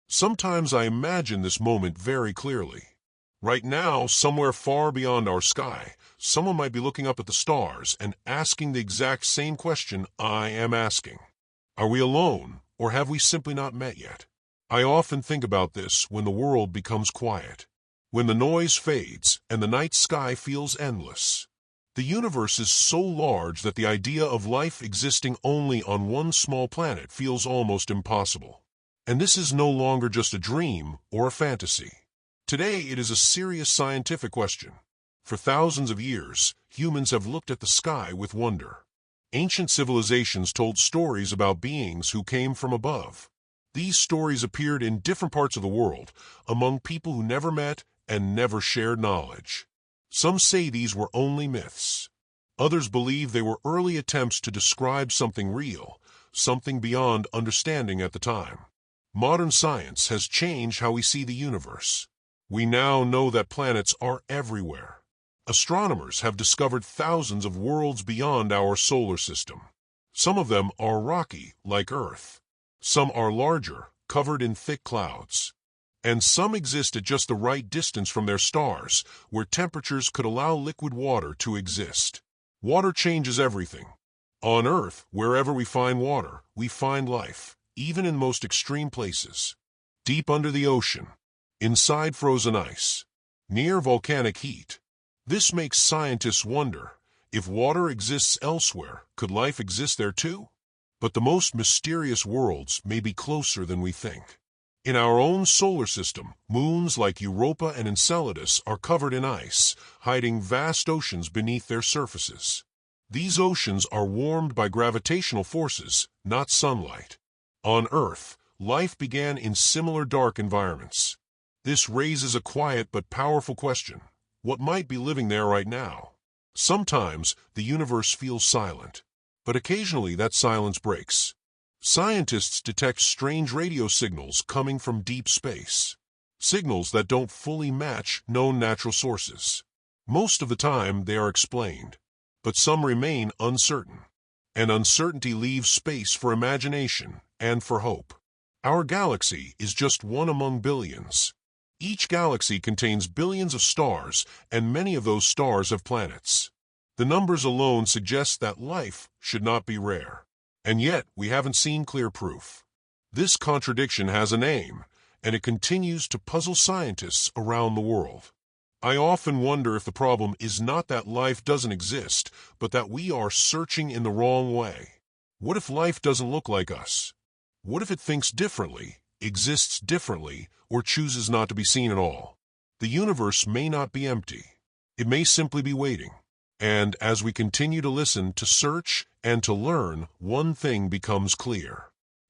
Sometimes I imagine this moment very clearly. Right now, somewhere far beyond our sky, someone might be looking up at the stars and asking the exact same question I am asking. Are we alone, or have we simply not met yet? I often think about this when the world becomes quiet, when the noise fades and the night sky feels endless. The universe is so large that the idea of life existing only on one small planet feels almost impossible. And this is no longer just a dream or a fantasy. Today it is a serious scientific question. For thousands of years, humans have looked at the sky with wonder. Ancient civilizations told stories about beings who came from above. These stories appeared in different parts of the world, among people who never met and never shared knowledge. Some say these were only myths. Others believe they were early attempts to describe something real, something beyond understanding at the time. Modern science has changed how we see the universe. We now know that planets are everywhere. Astronomers have discovered thousands of worlds beyond our solar system. Some of them are rocky, like Earth. Some are larger, covered in thick clouds. And some exist at just the right distance from their stars, where temperatures could allow liquid water to exist. Water changes everything. On Earth, wherever we find water, we find life, even in most extreme places. Deep under the ocean, inside frozen ice, near volcanic heat. This makes scientists wonder, if water exists elsewhere, could life exist there too? But the most mysterious worlds may be closer than we think. In our own solar system, moons like Europa and Enceladus are covered in ice, hiding vast oceans beneath their surfaces. These oceans are warmed by gravitational forces, not sunlight. On Earth, life began in similar dark environments. This raises a quiet but powerful question. What might be living there right now? Sometimes the universe feels silent, but occasionally that silence breaks. Scientists detect strange radio signals coming from deep space, signals that don't fully match known natural sources. Most of the time they are explained, but some remain uncertain. And uncertainty leaves space for imagination and for hope. Our galaxy is just one among billions. Each galaxy contains billions of stars, and many of those stars have planets. The numbers alone suggest that life should not be rare. And yet, we haven't seen clear proof. This contradiction has a name, and it continues to puzzle scientists around the world. I often wonder if the problem is not that life doesn't exist, but that we are searching in the wrong way. What if life doesn't look like us? What if it thinks differently, exists differently, or chooses not to be seen at all? The universe may not be empty. It may simply be waiting. And as we continue to listen, to search, and to learn, one thing becomes clear.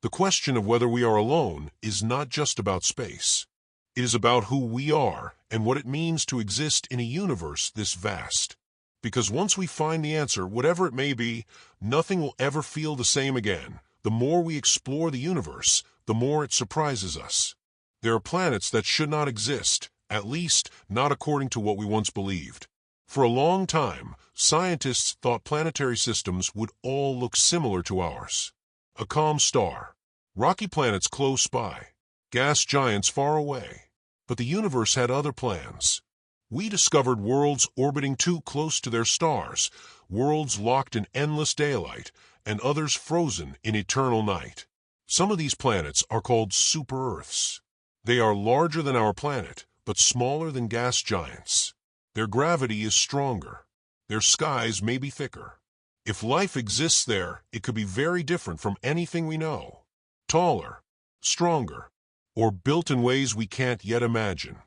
The question of whether we are alone is not just about space. It is about who we are and what it means to exist in a universe this vast. Because once we find the answer, whatever it may be, nothing will ever feel the same again. The more we explore the universe, the more it surprises us. There are planets that should not exist, at least not according to what we once believed. For a long time, scientists thought planetary systems would all look similar to ours. A calm star, rocky planets close by, gas giants far away. But the universe had other plans. We discovered worlds orbiting too close to their stars, worlds locked in endless daylight, and others frozen in eternal night. Some of these planets are called super-Earths. They are larger than our planet, but smaller than gas giants. Their gravity is stronger. Their skies may be thicker. If life exists there, it could be very different from anything we know. Taller, stronger, or built in ways we can't yet imagine.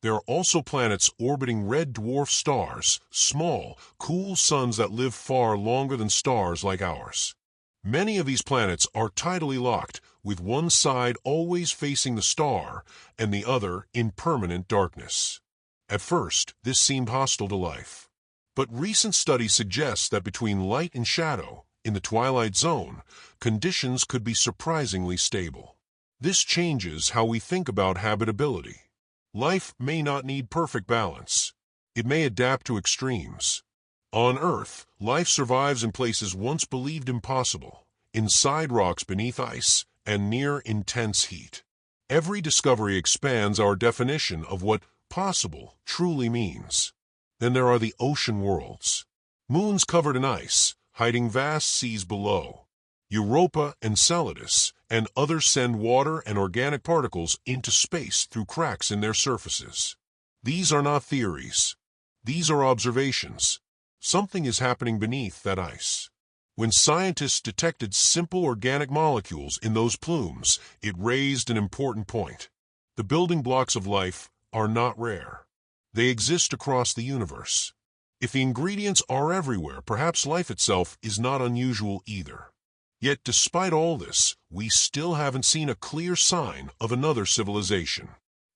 There are also planets orbiting red dwarf stars, small, cool suns that live far longer than stars like ours. Many of these planets are tidally locked, with one side always facing the star and the other in permanent darkness. At first, this seemed hostile to life. But recent studies suggest that between light and shadow, in the twilight zone, conditions could be surprisingly stable. This changes how we think about habitability. Life may not need perfect balance. It may adapt to extremes. On Earth, life survives in places once believed impossible, inside rocks beneath ice, and near intense heat. Every discovery expands our definition of what possible truly means. Then there are the ocean worlds. Moons covered in ice, hiding vast seas below. Europa, Enceladus, and others send water and organic particles into space through cracks in their surfaces. These are not theories. These are observations. Something is happening beneath that ice. When scientists detected simple organic molecules in those plumes, it raised an important point. The building blocks of life are not rare. They exist across the universe. If the ingredients are everywhere, perhaps life itself is not unusual either. Yet despite all this, we still haven't seen a clear sign of another civilization.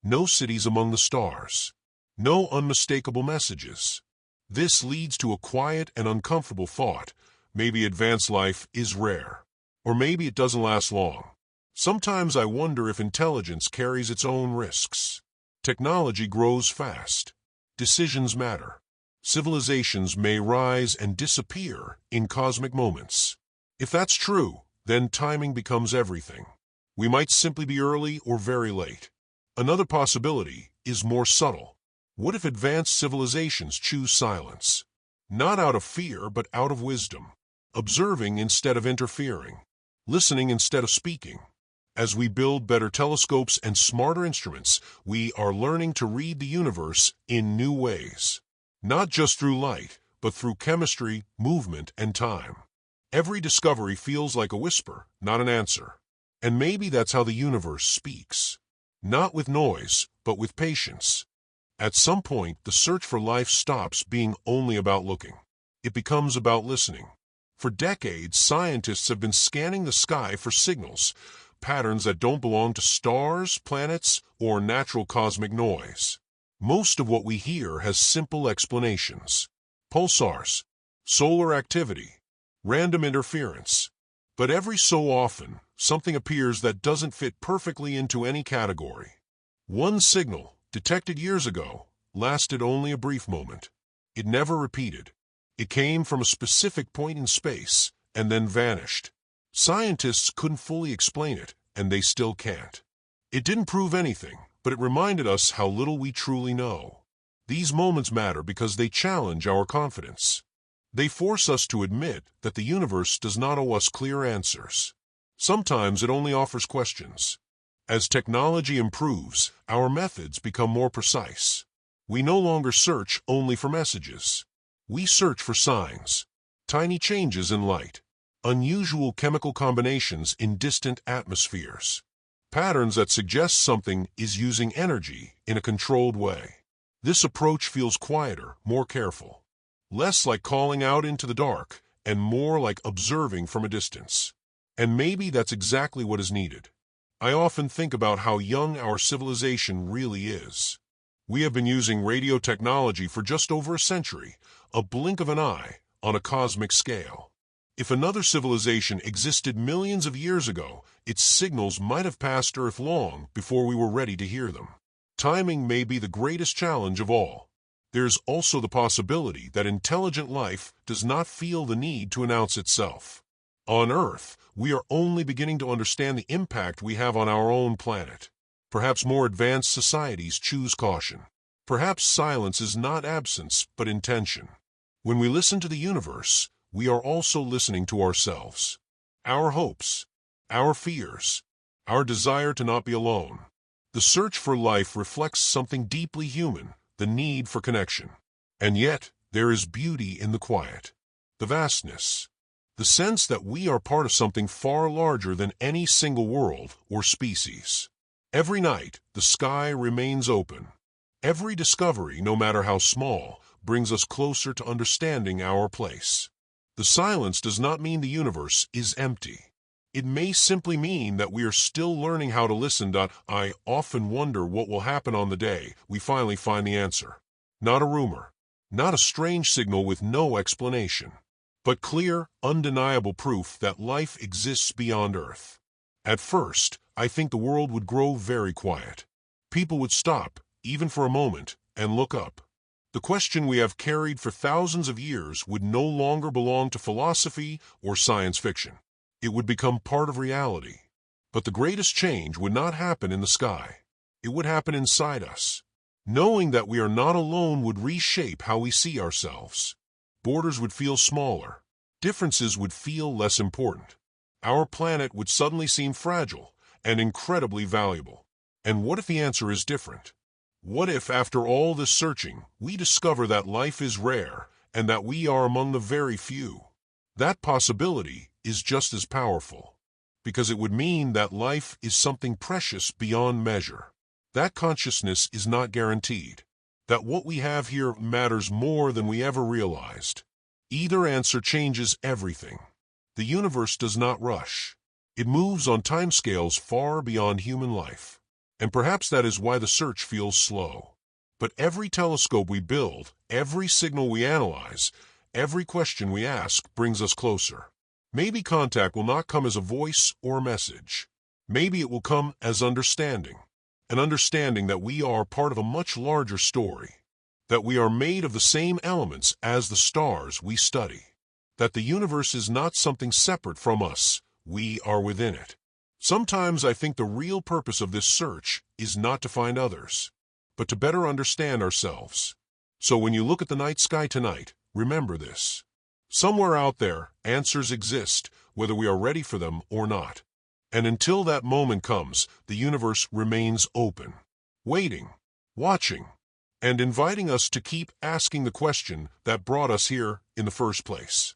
No cities among the stars. No unmistakable messages. This leads to a quiet and uncomfortable thought. Maybe advanced life is rare. Or maybe it doesn't last long. Sometimes I wonder if intelligence carries its own risks. Technology grows fast. Decisions matter. Civilizations may rise and disappear in cosmic moments. If that's true, then timing becomes everything. We might simply be early or very late. Another possibility is more subtle. What if advanced civilizations choose silence? Not out of fear, but out of wisdom. Observing instead of interfering. Listening instead of speaking. As we build better telescopes and smarter instruments, we are learning to read the universe in new ways. Not just through light, but through chemistry, movement, and time. Every discovery feels like a whisper, not an answer. And maybe that's how the universe speaks. Not with noise, but with patience. At some point, the search for life stops being only about looking. It becomes about listening. For decades, scientists have been scanning the sky for signals, patterns that don't belong to stars, planets, or natural cosmic noise. Most of what we hear has simple explanations. Pulsars, solar activity, random interference. But every so often, something appears that doesn't fit perfectly into any category. One signal, detected years ago, lasted only a brief moment. It never repeated. It came from a specific point in space and then vanished. Scientists couldn't fully explain it, and they still can't. It didn't prove anything, but it reminded us how little we truly know. These moments matter because they challenge our confidence. They force us to admit that the universe does not owe us clear answers. Sometimes it only offers questions. As technology improves, our methods become more precise. We no longer search only for messages. We search for signs, tiny changes in light, unusual chemical combinations in distant atmospheres, patterns that suggest something is using energy in a controlled way. This approach feels quieter, more careful, less like calling out into the dark and more like observing from a distance. And maybe that's exactly what is needed. I often think about how young our civilization really is. We have been using radio technology for just over a century, a blink of an eye, on a cosmic scale. If another civilization existed millions of years ago, its signals might have passed Earth long before we were ready to hear them. Timing may be the greatest challenge of all. There's also the possibility that intelligent life does not feel the need to announce itself. On Earth, we are only beginning to understand the impact we have on our own planet. Perhaps more advanced societies choose caution. Perhaps silence is not absence, but intention. When we listen to the universe, we are also listening to ourselves. Our hopes, our fears, our desire to not be alone. The search for life reflects something deeply human, the need for connection. And yet, there is beauty in the quiet, the vastness, the sense that we are part of something far larger than any single world or species. Every night, the sky remains open. Every discovery, no matter how small, brings us closer to understanding our place. The silence does not mean the universe is empty. It may simply mean that we are still learning how to listen. I often wonder what will happen on the day we finally find the answer. Not a rumor, not a strange signal with no explanation, but clear, undeniable proof that life exists beyond Earth. At first, I think the world would grow very quiet. People would stop, even for a moment, and look up. The question we have carried for thousands of years would no longer belong to philosophy or science fiction. It would become part of reality. But the greatest change would not happen in the sky. It would happen inside us. Knowing that we are not alone would reshape how we see ourselves. Borders would feel smaller. Differences would feel less important. Our planet would suddenly seem fragile and incredibly valuable. And what if the answer is different? What if, after all this searching, we discover that life is rare and that we are among the very few? That possibility is just as powerful, because it would mean that life is something precious beyond measure. That consciousness is not guaranteed, that what we have here matters more than we ever realized. Either answer changes everything. The universe does not rush. It moves on timescales far beyond human life. And perhaps that is why the search feels slow. But every telescope we build, every signal we analyze, every question we ask brings us closer. Maybe contact will not come as a voice or a message. Maybe it will come as understanding. An understanding that we are part of a much larger story. That we are made of the same elements as the stars we study. That the universe is not something separate from us, we are within it. Sometimes I think the real purpose of this search is not to find others, but to better understand ourselves. So when you look at the night sky tonight, remember this. Somewhere out there, answers exist, whether we are ready for them or not. And until that moment comes, the universe remains open, waiting, watching, and inviting us to keep asking the question that brought us here in the first place.